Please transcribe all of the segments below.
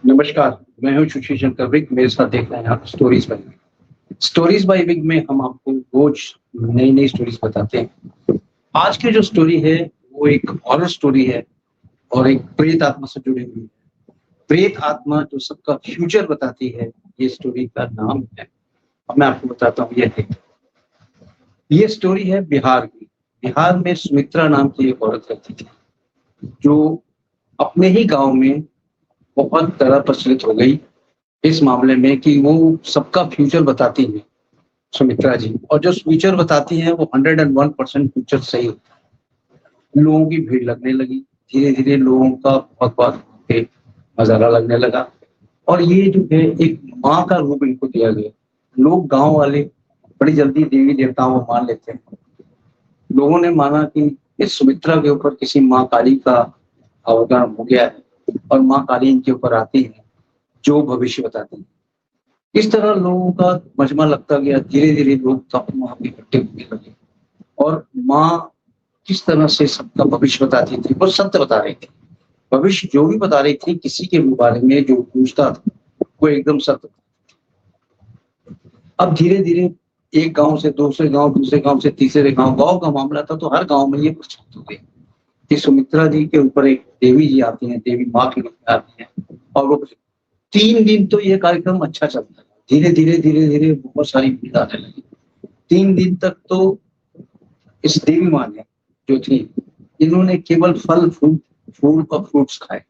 नमस्कार, मैं हूँ सुशील शंकर विक, मेरे साथ देख रहे हैं आप stories by Vic. Stories by Vic में हम आपको रोज नई-नई स्टोरीज बताते हैं। आज की जो स्टोरी है, वो एक हॉरर स्टोरी है और एक प्रेत आत्मा से जुड़ी हुई है। प्रेत आत्मा जो सबका फ्यूचर बताती है, ये स्टोरी का नाम है। अब मैं आपको बताता हूँ ये देखिए। ये स्टोरी है बिहार की। बिहार में सुमित्रा नाम की एक औरत रहती थी, जो अपने ही गाँव में बहुत तरह प्रचलित हो गई इस मामले में कि वो सबका फ्यूचर बताती हैं, सुमित्रा जी। और जो फ्यूचर बताती हैं वो 101% फ्यूचर सही होता है। लोगों की भीड़ लगने लगी, धीरे-धीरे लोगों का बहुत-बहुत पे नज़ारा लगने लगा और ये जो है एक माँ का रूप इनको दिया गया। लोग गाँव वाले बड़ी जल्दी देवी-देवताओं को मान लेते हैं। लोगों ने माना कि इस सुमित्रा के ऊपर किसी माँ काली का अवतार हो गया है और माँ काली इनके ऊपर आती है, जो भविष्य बताती है। इस तरह लोगों का मजमा लगता गया, धीरे-धीरे लोग तब वहाँ पे इकट्ठे होने लगे और माँ किस तरह से सबका भविष्य बताती थी, वो सत्य बता रही थी। भविष्य जो भी बता रही थी, किसी के भी बारे में जो पूछता था, वो एकदम सत्य। अब धीरे-धीरे एक गाँव से दूसरे गाँव से तीसरे गाँव, गाँव का मामला था तो हर गाँव में ये प्रचलित हो गई कि सुमित्रा जी के ऊपर एक देवी जी आती हैं, देवी माँ के रूप में आती हैं और वो 3 दिन तो ये कार्यक्रम अच्छा चलता है। धीरे-धीरे बहुत सारी भीड़ आने लगी। 3 दिन तक तो इस देवी माँ ने जो थी, इन्होंने केवल फूल और फ्रूट्स खाए।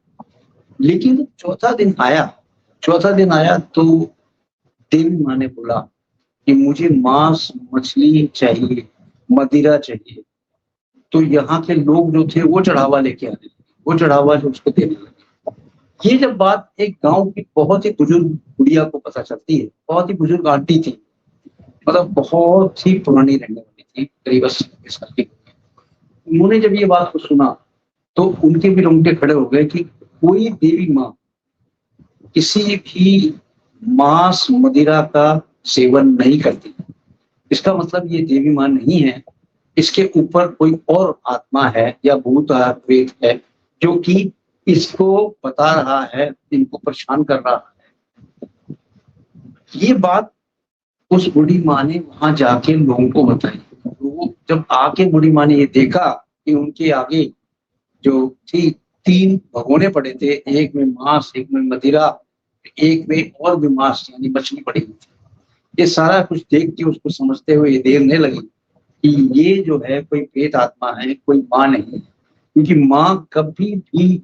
लेकिन चौथा दिन आया तो देवी माँ ने बोला कि मुझे मांस, मछली चाहिए, मदिरा चाहिए। तो यहाँ के लोग जो थे वो चढ़ावा लेके आने लगे, वो चढ़ावा जो उसको देने लगे। ये जब बात एक गाँव की बहुत ही बुजुर्ग बुढ़िया को पता चलती है, बहुत ही बुजुर्ग आंटी थी, मतलब बहुत ही पुरानी रहने वाली थी, करीब 80 साल की। उन्होंने जब ये बात को सुना, तो उनके भी रोंगटे खड़े हो गए कि कोई देवी माँ किसी भी मांस, मदिरा का सेवन नहीं करती। इसका मतलब ये देवी माँ नहीं है, इसके ऊपर कोई और आत्मा है या भूत है, प्रेत है, जो कि इसको बता रहा है, इनको परेशान कर रहा है। ये बात उस बूढ़ी माँ ने वहाँ जाके लोगों को बताई। वो जब आके बूढ़ी माँ ने ये देखा कि उनके आगे जो थी 3 भगोने पड़े थे, एक में मांस, एक में मदिरा, एक में और भी मांस यानी मछली पड़ी हुई थी। ये सारा कुछ देख के उसको समझते हुए ये देखने लगी कि ये जो है कोई प्रेत आत्मा है, कोई माँ नहीं है। क्योंकि माँ कभी भी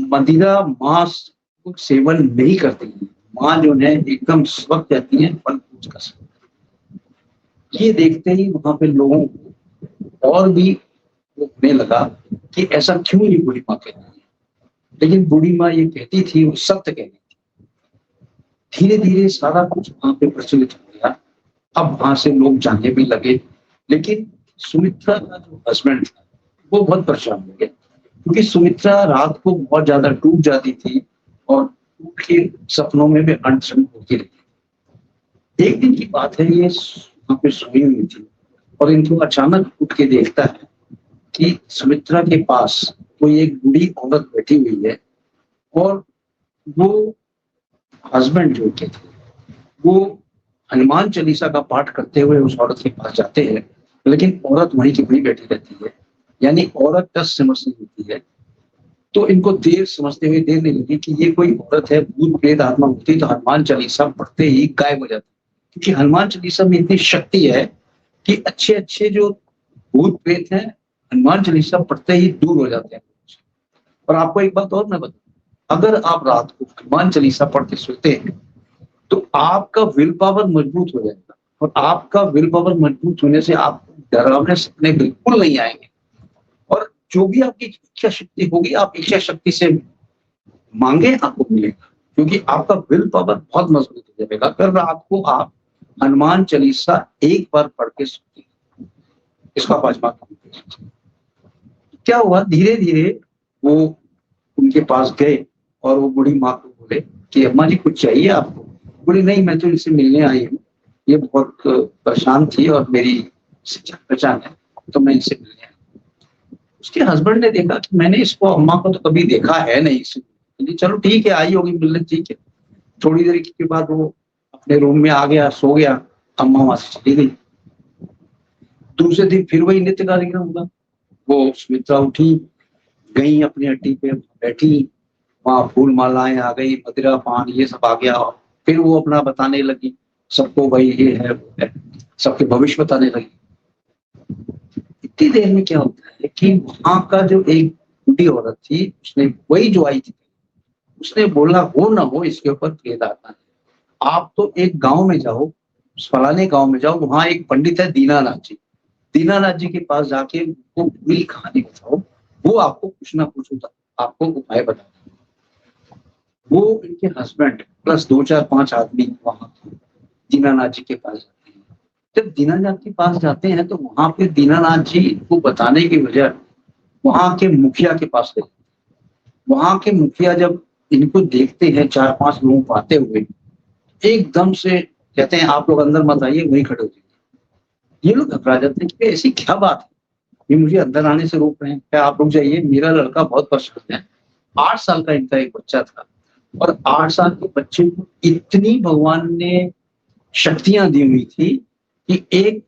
मदिरा, मांस को सेवन नहीं करती है। माँ जो है एकदम स्वस्थ रहती है, फल-फूल का सेवन। ये देखते ही वहाँ पे लोगों को और भी होने लगा कि ऐसा क्यों ये बूढ़ी माँ कहती है। लेकिन बूढ़ी माँ ये कहती थी, वो सत्य कहती थी। धीरे-धीरे सारा कुछ वहाँ पे प्रचलित हो गया। अब वहाँ से लोग जाने भी लगे, लेकिन सुमित्रा का जो हस्बैंड था, वो बहुत परेशान हो गया। क्योंकि सुमित्रा रात को बहुत ज़्यादा टूट जाती थी और टूट के सपनों में भी अनशन होती रहती। एक दिन की बात है, ये वहाँ पे सोई हुई थी और इनको अचानक उठ के देखता है कि सुमित्रा के पास कोई एक बूढ़ी औरत बैठी हुई है और वो हस्बैंड जो थे, वो हनुमान चालीसा का पाठ करते हुए उस औरत के पास जाते हैं, लेकिन औरत वहीं की वहीं बैठी रहती है। यानी औरत टस से मस नहीं होती है। तो इनको देर समझते हुए देर नहीं लगी कि ये कोई औरत है, भूत प्रेत आत्मा होती तो हनुमान चालीसा पढ़ते ही गायब हो जाती। क्योंकि हनुमान चालीसा में इतनी शक्ति है कि अच्छे-अच्छे जो भूत प्रेत हैं, हनुमान चालीसा पढ़ते ही दूर हो जाते हैं। और आपको एक बात और मैं बताऊँ, अगर आप रात को हनुमान चालीसा पढ़ के सोते हैं, तो आपका विल पावर मजबूत हो जाएगा और आपका विल पावर मजबूत होने से आपको डरावने सपने बिल्कुल नहीं आएँगे। और जो भी आपकी इच्छा शक्ति होगी, आप इच्छा शक्ति से माँगे, आपको मिलेगा। क्योंकि आपका विल पावर बहुत मजबूत हो जाएगा। अगर रात को आप हनुमान चालीसा एक बार पढ़ के सोते हैं, इसको आप आज़मा के देखिए। क्या हुआ, धीरे-धीरे वो उनके पास गए और वो बूढ़ी माँ को बोले कि अम्मा जी कुछ चाहिए आपको? बोली नहीं, मैं तो इनसे मिलने आई हूँ। ये बहुत परेशान थी और मेरी इससे जान-पहचान है, तो मैं इनसे मिलने आई। उसके हस्बैंड ने देखा कि मैंने इसको अम्मा को तो कभी देखा है नहीं इसे। के लिए, चलो ठीक है, आई होगी मिलने, ठीक है। थोड़ी देर के बाद वो अपने रूम में आ गया, सो गया, अम्मा वहां से चली गई। दूसरे दिन फिर वही नित्य कार्यक्रम हुआ। वो सुमित्रा उठी, गई अपनी हट्टी पे बैठी, वहां फूल मालाएं आ गई, मदिरा पान ये सब आ गया। फिर वो अपना बताने लगी सबको, भाई ये है वो है, सबके भविष्य बताने लगी। इतनी देर में क्या होता है कि वहां का जो एक बूढ़ी औरत थी, उसने, वही जो आई थी, उसने बोला हो ना हो इसके ऊपर प्रेत आत्मा है, आप तो एक गांव में जाओ, फलाने गांव में जाओ, वहां एक पंडित है दीनानाथ जी, दीनानाथ जी के पास जाके उनको पूरी कहानी बताओ, वो आपको कुछ ना कुछ आपको उपाय बता। वो इनके हस्बैंड प्लस 2 4 5 आदमी वहां दीनानाथ जी के पास जाते हैं। जब दीनानाथ के पास जाते हैं तो वहां पे दीनानाथ जी को बताने की वजह वहां के मुखिया के पास गए। वहां के मुखिया जब इनको देखते हैं 4 5 लोगों को आते हुए, एकदम से कहते हैं आप लोग अंदर मत आइए, वहीं खड़े हो जाइए। ये लोग घबरा जाते हैं कि ऐसी क्या बात है, ये मुझे अंदर आने से रोक रहे हैं, क्या आप लोग जाइए, मेरा लड़का बहुत परेशान है। 8 साल का इनका एक बच्चा था, और 8 साल के बच्चे को इतनी भगवान ने शक्तियां दी हुई थी कि एक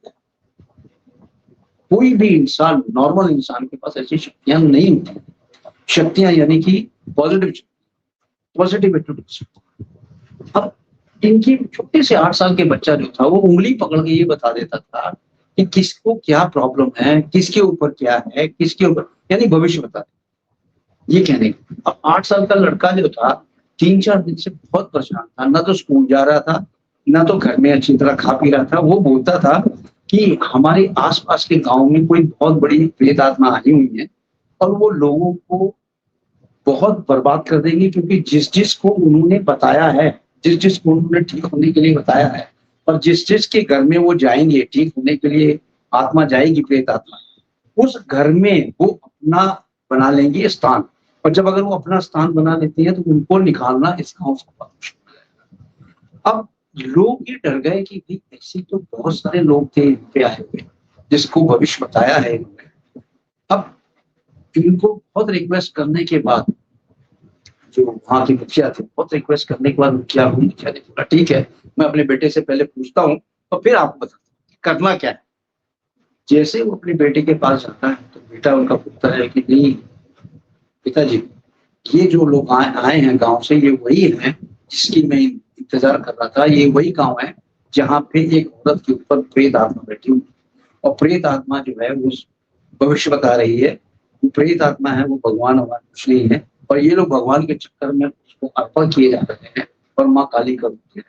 कोई भी इंसान, नॉर्मल इंसान के पास ऐसी शक्तियां नहीं होती। शक्तियां यानी कि पॉजिटिव, पॉजिटिव एटीट्यूड। अब इनकी छोटे से 8 साल के बच्चा जो था, वो उंगली पकड़ के ये बता देता था कि किसको क्या प्रॉब्लम है, किसके ऊपर क्या है, किसके ऊपर, यानी भविष्य बता ये कहने। अब 8 साल का लड़का जो था 3 4 दिन से बहुत परेशान था, ना तो स्कूल जा रहा था, ना तो घर में अच्छी तरह खा पी रहा था। वो बोलता था कि हमारे आसपास के गांव में कोई बहुत बड़ी प्रेत आत्मा आई हुई है, और वो लोगों को बहुत बर्बाद कर देंगे, क्योंकि जिस जिस को उन्होंने बताया है, जिस जिस को उन्होंने ठीक होने के लिए बताया है, और जिस जिस के घर में वो जाएंगे ठीक होने के लिए, आत्मा जाएगी प्रेत आत्मा, उस घर में वो अपना बना लेंगे स्थान। और जब अगर वो अपना स्थान बना लेती है तो उनको निकालना इस गांव से बहुत मुश्किल है। अब लोग ये डर गए कि भाई ऐसे तो बहुत सारे लोग थे इन पे आए हुए जिसको भविष्य बताया है इन्होंने। अब इनको बहुत रिक्वेस्ट करने के बाद, जो वहां के मुखिया थे, बहुत रिक्वेस्ट करने के बाद मुखिया ने बोला ठीक है, मैं अपने बेटे से पहले पूछता हूँ और फिर आपको बताता हूँ करना क्या है। जैसे वो अपने बेटे के पास जाता है तो बेटा उनका पूछता है कि नहीं पिताजी, ये जो लोग आए हैं गांव से, ये वही है जिसकी मैं इंतजार कर रहा था, ये वही गांव है जहाँ पे एक औरत के ऊपर प्रेत आत्मा बैठी हुई, और प्रेत आत्मा जो है वो भविष्य बता रही है। वो प्रेत आत्मा है, वो भगवान कुछ नहीं है, और ये लोग भगवान के चक्कर में उसको अर्पण किए जा रहे हैं, और माँ काली का रूप है।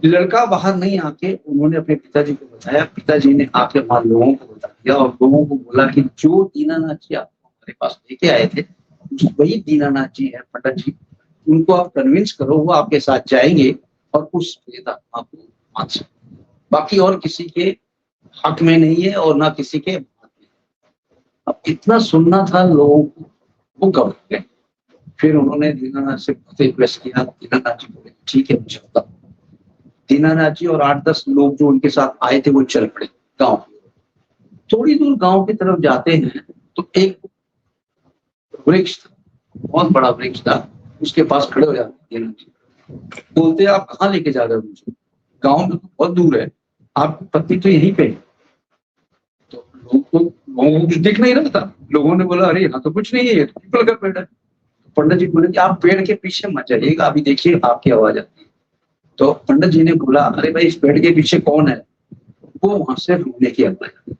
लड़का बाहर नहीं आके उन्होंने अपने पिताजी को बताया, पिताजी ने आके वहां लोगों को बता दिया, और लोगों को बोला कि जो दीनानाथ जी आपको हमारे पास लेके आए थे वही दीनानाथ जी है पंडित जी, उनको आप कन्विंस करो, वो आपके साथ जाएंगे और उस प्रेत आत्मा को मान सकते। बाकी और किसी के हक में नहीं है, और ना किसी के हक में। अब इतना सुनना था लोगों को, वो घबरा गए। फिर उन्होंने दीनानाथ से रिक्वेस्ट किया, दीनानाथ जी बोले ठीक है मुझे बताओ। दीनानाथ जी और 8 10 लोग जो उनके साथ आए थे वो चल पड़े गांव। थोड़ी दूर गांव की तरफ जाते हैं तो एक वृक्ष था, बहुत बड़ा वृक्ष था, उसके पास खड़े हो जाते हैं दीनानाथ जी। बोलते आप कहाँ लेके जा रहे हो मुझे, गांव में तो बहुत दूर है, आपकी पत्नी तो यहीं पे है। तो लोगों को कुछ दिख नहीं रहा था। लोगों ने बोला अरे यहाँ तो कुछ नहीं है, ये तो पीपल का पेड़ है। पंडित जी बोले कि आप पेड़ के पीछे मत जाइएगा, अभी देखिए आपकी आवाज आती है। तो पंडित जी ने बोला अरे भाई इस पेड़ के पीछे कौन है, वो वहां से रोने की आवाज।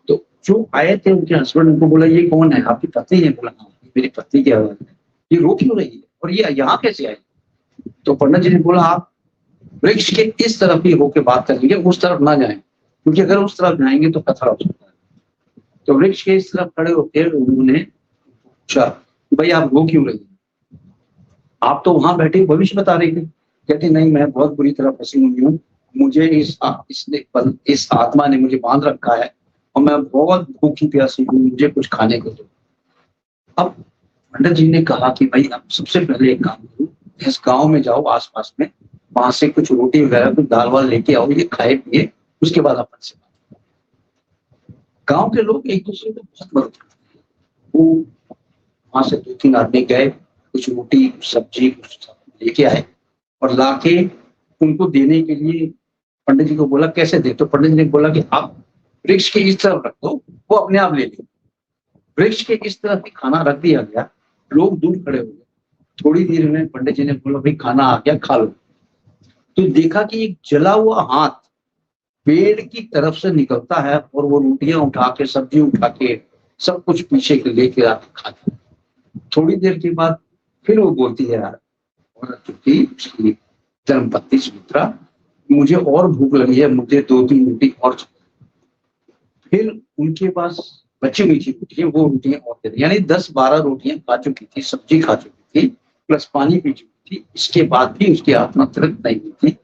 तो जो आए थे उनके हस्बैंड उनको बोला ये कौन है, आपकी पत्नी ने बोला हाँ मेरी पत्नी की आवाज है, ये रो क्यों रही है और ये यहाँ कैसे आई। तो पंडित जी ने बोला आप वृक्ष के इस तरफ ही होके बात करेंगे, उस तरफ ना जाए, क्योंकि अगर उस तरफ जाएंगे तो खतरा हो सकता है। तो वृक्ष के इस तरफ खड़े होकर उन्होंने पूछा भाई आप रो क्यों रही, आप तो वहां बैठे भविष्य बता रही थी। कहती नहीं मैं बहुत बुरी तरह फंसी हुई हूँ, मुझे इस आत्मा ने मुझे बांध रखा है, और मैं बहुत भूखी प्यासी हूँ, मुझे कुछ खाने को दो। अब पंडित जी ने कहा कि भाई अब सबसे पहले एक काम करो, इस गांव में जाओ आसपास में, वहां से कुछ रोटी वगैरह कुछ दाल वाल लेके आओ, ये खाए पिए, उसके बाद अपन से बात। गांव के लोग एक दूसरे को बहुत मदद करते हैं। वो वहां से 2-3 आदमी गए, कुछ रोटी कुछ सब्जी कुछ लेके आए और लाके उनको देने के लिए पंडित जी को बोला कैसे दे, तो पंडित जी ने बोला कि आप वृक्ष के इस तरफ रख दो, वो अपने आप ले लेंगे। वृक्ष के इस तरफ ही खाना रख दिया गया, लोग दूर खड़े हो गए। थोड़ी देर में पंडित जी ने बोला भाई खाना आ गया, खा लो। तो देखा कि एक जला हुआ हाथ पेड़ की तरफ से निकलता है और वो रोटियां उठा के सब्जी उठा के सब कुछ पीछे के लेके आके खाता है। थोड़ी देर के बाद फिर वो बोलती है यार, औरत जो थी उसकी धर्मपत्नी सुमित्रा, मुझे और भूख लगी है, मुझे 2-3 रोटी और चाहिए। फिर उनके पास बची हुई थी रोटियां, वो रोटियां और दे दी, यानी 10-12 रोटियां खा चुकी थी, सब्जी खा चुकी थी, प्लस पानी पी चुकी थी। इसके बाद भी उसकी आत्मा तृप्त नहीं हुई थी,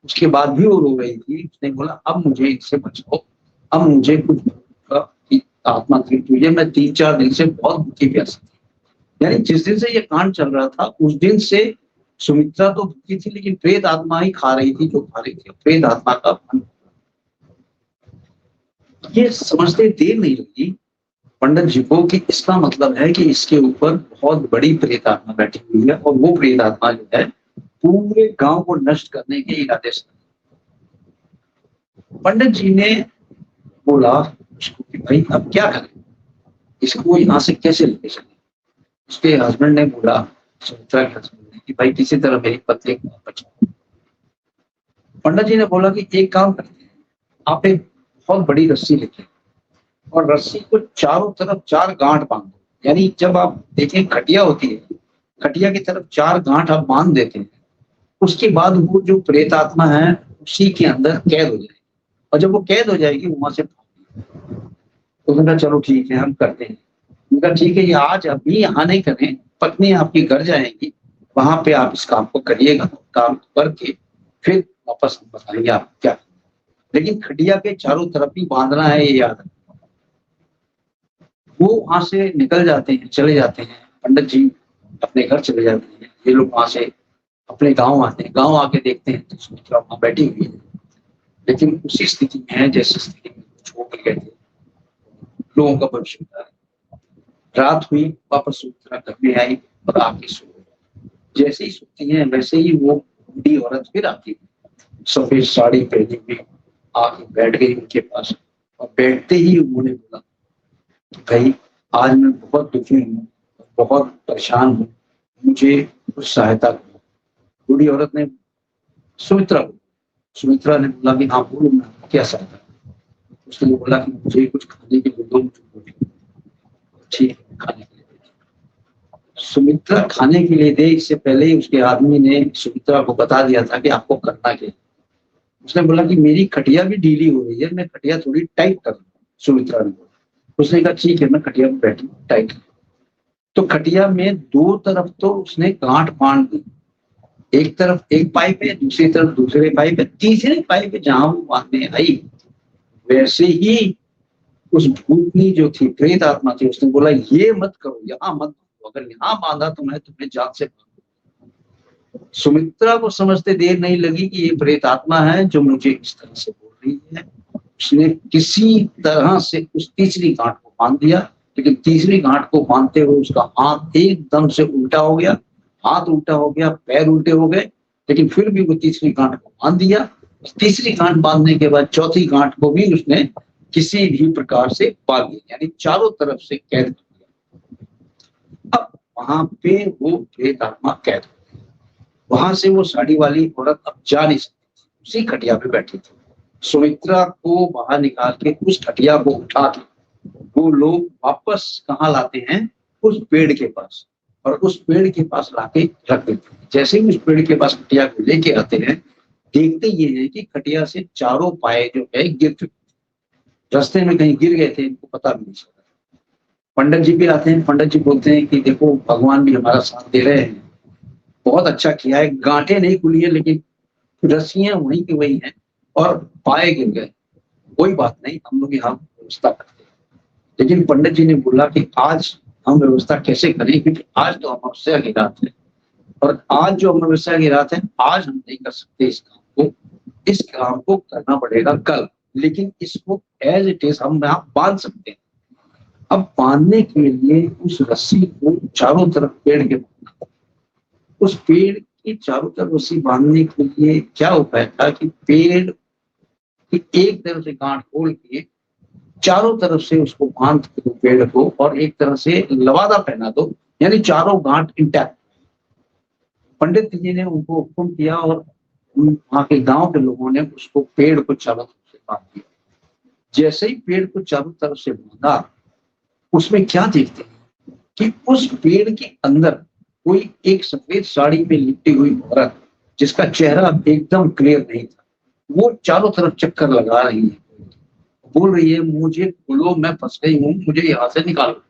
उसके बाद भी वो रो रही थी। उसने बोला अब मुझे इससे बचाओ, अब मुझे कुछ आत्मा तृप्त हुई है, मैं 3-4 दिन से बहुत भूखी प्यासी थी। यानी जिस दिन से ये कांड चल रहा था उस दिन से सुमित्रा तो भूखी थी, लेकिन प्रेत आत्मा ही खा रही थी, जो खा रही थी प्रेत आत्मा का फल। ये समझते देर नहीं लगी पंडित जी को कि इसका मतलब है कि इसके ऊपर बहुत बड़ी प्रेत आत्मा बैठी हुई है और वो प्रेत आत्मा जो है पूरे गांव को नष्ट करने के इरादे से। पंडित जी ने बोला उसको कि भाई अब क्या करें, इसको यहाँ से कैसे लेके चले। उसके हस्बैंड ने बोला, सुमित्रा के हस्बैंड ने, कि भाई किसी तरह मेरी पत्नी को बचाओ। पंडित जी ने बोला कि एक काम करते हैं, आप एक बहुत बड़ी रस्सी लेके और रस्सी को चारों तरफ 4 गांठ बांध दो। यानी जब आप देखें खटिया होती है, खटिया की तरफ 4 गांठ आप बांध देते हैं, उसके बाद वो जो प्रेत आत्मा है उसी के अंदर कैद हो जाएगी, और जब वो कैद हो जाएगी वहां से तो उन्होंने कहा चलो ठीक है हम करते हैं। उनका ठीक है, ये आज अभी यहाँ नहीं करें, पत्नी आपकी घर जाएंगी, वहां पे आप इस काम को करिएगा, काम करके फिर वापस हम बताएंगे आप क्या, लेकिन खटिया के चारों तरफ ही बांधना है, ये याद रखना। वो वहां से निकल जाते हैं, चले जाते हैं, पंडित जी अपने घर चले जाते हैं, ये लोग वहां से अपने गांव आते हैं। गांव आके देखते हैं तो सुमित्रा वहां बैठी हुई है, लेकिन उसी स्थिति में है जैसी स्थिति में छोड़ के गए थे। लोगों का भविष्य बता रहे। रात हुई, वापस सुमित्रा घर में आई और आके सो गई। जैसे ही सोती है वैसे ही वो बूढ़ी औरत फिर आती है, सफेद साड़ी पहनी हुई, आके बैठ गई उनके पास। और बैठते ही उन्होंने बोला भाई आज मैं बहुत दुखी हूँ, बहुत परेशान हूँ, मुझे कुछ सहायता करो। बूढ़ी औरत ने सुमित्रा ने बोला कि हाँ बोलो, मैं क्या सहायता। उसने बोला कि मुझे कुछ खाने के लिए दो, मुझे रोटी। ठीक है, खाने के लिए। सुमित्रा खाने के लिए दे, इससे पहले ही उसके आदमी ने सुमित्रा को बता दिया था कि आपको करना क्या। उसने बोला कि मेरी खटिया भी ढीली हो रही है, मैं खटिया थोड़ी टाइट कर लूं। सुमित्रा ने बोला, उसने कहा ठीक है, मैं खटिया में बैठी टाइट। तो खटिया में 2 तरफ तो उसने गांठ बांध दी, एक तरफ एक पाइप है, दूसरी तरफ दूसरे पाइप है, तीसरे पाइप जहां वो बांधने आई वैसे ही उस भूतनी जो थी, प्रेत आत्मा थी, उसने बोला ये मत करो, यहाँ मत बांधो, अगर यहाँ बांधा तो मैं तुम्हें जान से बांधूंगा। सुमित्रा को समझते देर नहीं लगी कि ये प्रेत आत्मा है जो मुझे इस तरह से बोल रही है। उसने किसी तरह से उस तीसरी गांठ को बांध दिया, लेकिन तीसरी गांठ को बांधते हुए उसका हाथ एकदम से उल्टा हो गया, हाथ उल्टा हो गया, पैर उल्टे हो गए, लेकिन फिर भी वो तीसरी गांठ को बांध दिया। तीसरी गांठ बांधने के बाद चौथी गांठ को भी उसने किसी भी प्रकार से बांध दिया, यानी चारों तरफ से कैद कर दिया। अब वहां पे वो प्रेत आत्मा कैद हो गई। वहां से वो साड़ी वाली औरत अब जा नहीं सकती थी, उसी खटिया पे बैठी थी। सुमित्रा को बाहर निकाल के उस खटिया को उठा के वो लोग वापस कहाँ लाते हैं, उस पेड़ के पास, और उस पेड़ के पास लाके रख देते हैं। जैसे ही उस पेड़ के पास खटिया को लेके आते हैं, देखते ये है कि खटिया से चारों पाए जो है गिर चुके, रास्ते में कहीं गिर गए थे, इनको पता भी नहीं चला। पंडित जी भी आते हैं, पंडित जी बोलते हैं कि देखो भगवान भी हमारा साथ दे रहे हैं, बहुत अच्छा किया है, गांठें नहीं खुली है लेकिन रस्सियां वहीं की वही हैं और पाए गिर गए, कोई बात नहीं, हम लोग यहाँ व्यवस्था करते हैं। लेकिन पंडित जी ने बोला कि आज हम व्यवस्था कैसे करें, क्योंकि आज तो अमावस्या की रात है, और आज जो अमावस्या की रात है आज हम नहीं कर सकते इस काम को, इस काम को करना पड़ेगा कल, लेकिन इसको एज इट इज हम यहाँ बांध सकते हैं। अब बांधने के लिए उस रस्सी को चारों तरफ पेड़ के, उस पेड़ की चारों तरफ रस्सी बांधने के लिए क्या उपाय था कि पेड़ की एक तरफ से गांठ खोल के चारों तरफ से उसको बांध दो पेड़ को, और एक तरफ से लवादा पहना दो, यानी चारों गांठ इंटैक्ट। पंडित जी ने उनको हुक्म किया और वहां के गांव के लोगों ने उसको पेड़ को चारों तरफ से बांध दिया। जैसे ही पेड़ को चारों तरफ से बांधा, उसमें क्या देखते हैं कि उस पेड़ के अंदर कोई एक सफेद साड़ी में लिपटी हुई औरत, जिसका चेहरा एकदम क्लियर नहीं था, वो चारों तरफ चक्कर लगा रही है, बोल रही है मुझे बोलो, मैं फंस गई हूँ, मुझे यहाँ से निकालो।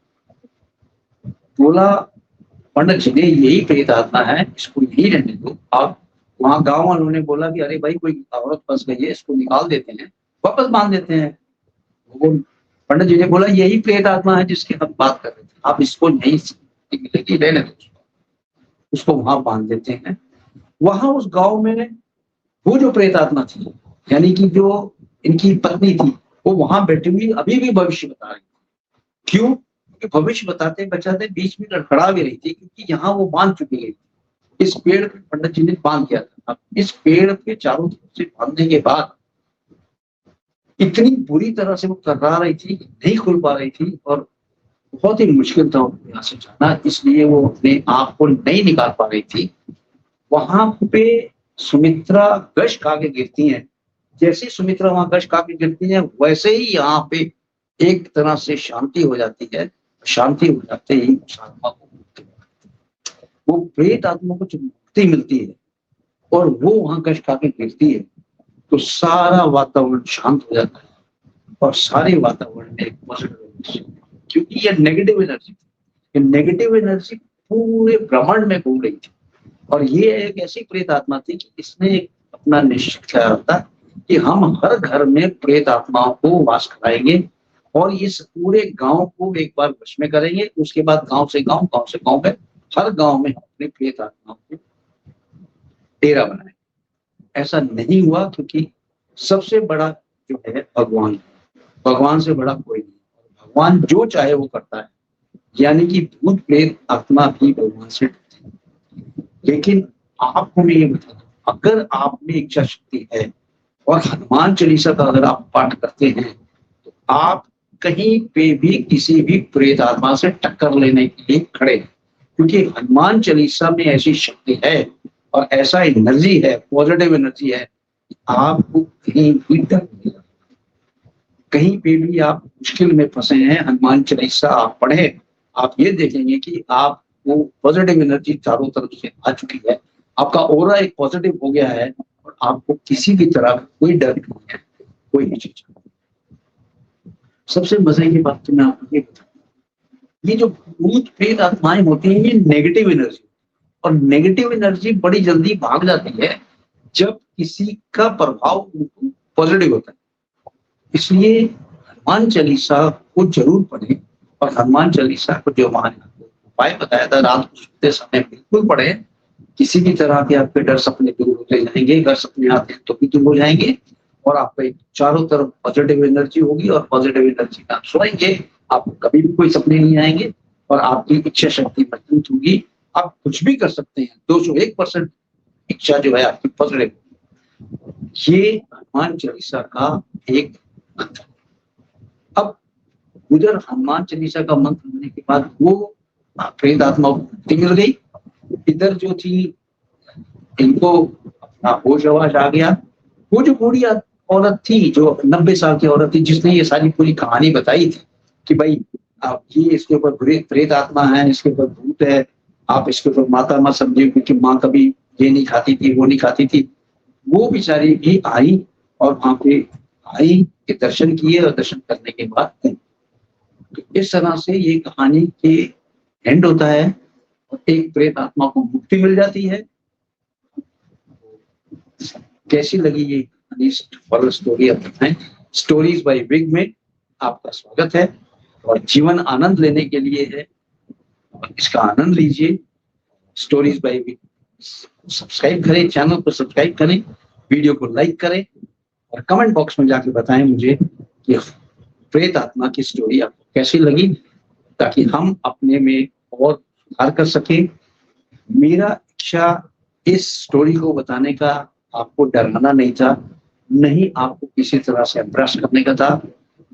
बोला पंडित जी ने यही प्रेत आत्मा है, इसको यही रहने दो आप। वहां गांव वालों ने बोला कि अरे भाई कोई औरत फंस गई है, इसको निकाल देते हैं, वापस बांध देते हैं। वो पंडित जी ने बोला यही प्रेत आत्मा है जिसकी हम बात कर रहे थे, आप इसको नहीं मिलेगी, रहने दो, उसको वहां बांध देते हैं। वहां उस गांव में वो जो प्रेत आत्मा थी, यानी कि जो इनकी पत्नी थी, वो वहां बैठी हुई अभी भी भविष्य बता रही थी। क्यों? क्योंकि भविष्य बताते बचाते बीच में लड़खड़ा भी रही थी, क्योंकि यहाँ वो बांध चुकी है। इस पेड़ पे पंडित जी ने बांध किया था। अब इस पेड़ के चारों तरफ से बांधने के बाद इतनी बुरी तरह से वो कररा रही थी, नहीं खुल पा रही थी, और बहुत ही मुश्किल था उनको यहाँ से जाना, इसलिए वो अपने आप को नहीं निकाल पा रही थी। वहां पे सुमित्रा गश खा के गिरती हैं। जैसे सुमित्रा वहां गश खा के गिरती है, वैसे ही यहाँ पे एक तरह से शांति हो जाती है। शांति हो जाते ही उस आत्मा को मुक्ति मिलती है। वो प्रेत आत्मा को जब मुक्ति मिलती है और वो वहां गश खा के गिरती है, तो सारा वातावरण शांत हो जाता है और सारे वातावरण में एक पॉजिटिव एनर्जी, क्योंकि ये नेगेटिव एनर्जी थी, ये नेगेटिव एनर्जी पूरे ब्रह्मांड में घूम रही थी। और ये एक ऐसी प्रेत आत्मा थी कि इसने अपना निश्चित किया था कि हम हर घर में प्रेत आत्माओं को वास कराएंगे और इस पूरे गांव को एक बार वश में करेंगे। उसके बाद गांव से गांव में हर गांव में अपने प्रेत आत्माओं को डेरा बनाए। ऐसा नहीं हुआ, क्योंकि सबसे बड़ा जो है भगवान से बड़ा कोई नहीं। भगवान जो चाहे वो करता है, यानी कि भूत प्रेत आत्मा भी भगवान से डरते हैं। लेकिन आपको मैं ये बता दूं, अगर आप में इच्छा शक्ति है और हनुमान चालीसा का अगर आप पाठ करते हैं, तो आप कहीं पे भी किसी भी प्रेत आत्मा से टक्कर लेने के लिए खड़े हैं, क्योंकि हनुमान चालीसा में ऐसी शक्ति है और ऐसा एनर्जी है, पॉजिटिव एनर्जी है, आपको कहीं भी डर नहीं लगता। कहीं पे भी आप मुश्किल में फंसे हैं, हनुमान चालीसा आप पढ़े, आप ये देखेंगे कि आप वो पॉजिटिव एनर्जी चारों तरफ से आ चुकी है, आपका ऑरा एक पॉजिटिव हो गया है और आपको किसी भी तरह का कोई डर नहीं है, कोई भी चीज। सबसे मजे की बात तो मैं आपको ये बताऊं, ये जो भूत प्रेत आत्माएं होती हैं, ये नेगेटिव एनर्जी, और नेगेटिव एनर्जी बड़ी जल्दी भाग जाती है जब किसी का प्रभाव पॉजिटिव होता है। इसलिए हनुमान चालीसा को जरूर पढ़ें, और हनुमान चालीसा को जो हमारे उपाय बताया था रात को सोते समय बिल्कुल पढ़ें। किसी भी तरह के आपके डर सपने दूर होते जाएंगे, अगर सपने आते हैं तो भी दूर हो जाएंगे, और आपके चारों तरफ पॉजिटिव एनर्जी होगी, और पॉजिटिव एनर्जी में आप सोएंगे, आपको कभी भी कोई सपने नहीं आएंगे, और आपकी इच्छा शक्ति मजबूत होगी। आप कुछ भी कर सकते हैं, 201% इच्छा जो है आपकी पॉजिटिव। ये हनुमान चालीसा का एक मंत्र। अब उधर हनुमान चालीसा का मंत्र होने के बाद वो प्रेत आत्मा को मुक्ति मिल गई। इधर जो थी इनको अपना होश आवाज आ गया। वो जो बूढ़ी औरत थी, जो 90 साल की औरत थी, जिसने ये सारी पूरी कहानी बताई थी कि भाई आप ये इसके ऊपर प्रेत आत्मा है, इसके ऊपर भूत है, आप इसके ऊपर माता मत समझिए, क्योंकि माँ कभी ये नहीं खाती थी, वो नहीं खाती थी। वो बेचारी भी आई और वहां पे आई के दर्शन किए, और दर्शन करने के बाद तो इस तरह से ये कहानी के एंड होता है और एक प्रेत आत्मा को मुक्ति मिल जाती है। कैसी लगी ये स्टोरी? आप बताएं। स्टोरीज बाय विग में आपका स्वागत है, और जीवन आनंद लेने के लिए है, और इसका आनंद लीजिए। स्टोरीज बाय विग सब्सक्राइब करें, चैनल को सब्सक्राइब करें, वीडियो को लाइक करें, और कमेंट बॉक्स में जाके बताएं मुझे कि प्रेत आत्मा की स्टोरी आपको कैसी लगी। ताकि हम अपने में और सुधार कर सकें। मेरा इच्छा इस स्टोरी को बताने का आपको डराना नहीं था, नहीं आपको किसी तरह से इम्प्रेस करने का था।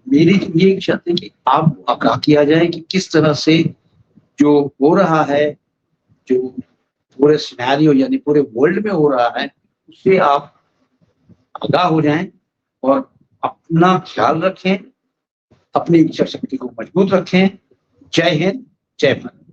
मेरी ये इच्छा थी कि आपको आगाह किया जाए कि किस तरह से जो हो रहा है, जो पूरे सिनेरियो यानी पूरे वर्ल्ड में हो रहा है, उससे आप आगाह हो जाएं और अपना ख्याल रखें, अपनी इच्छा शक्ति को मजबूत रखें। जय हिंद, जय भारत।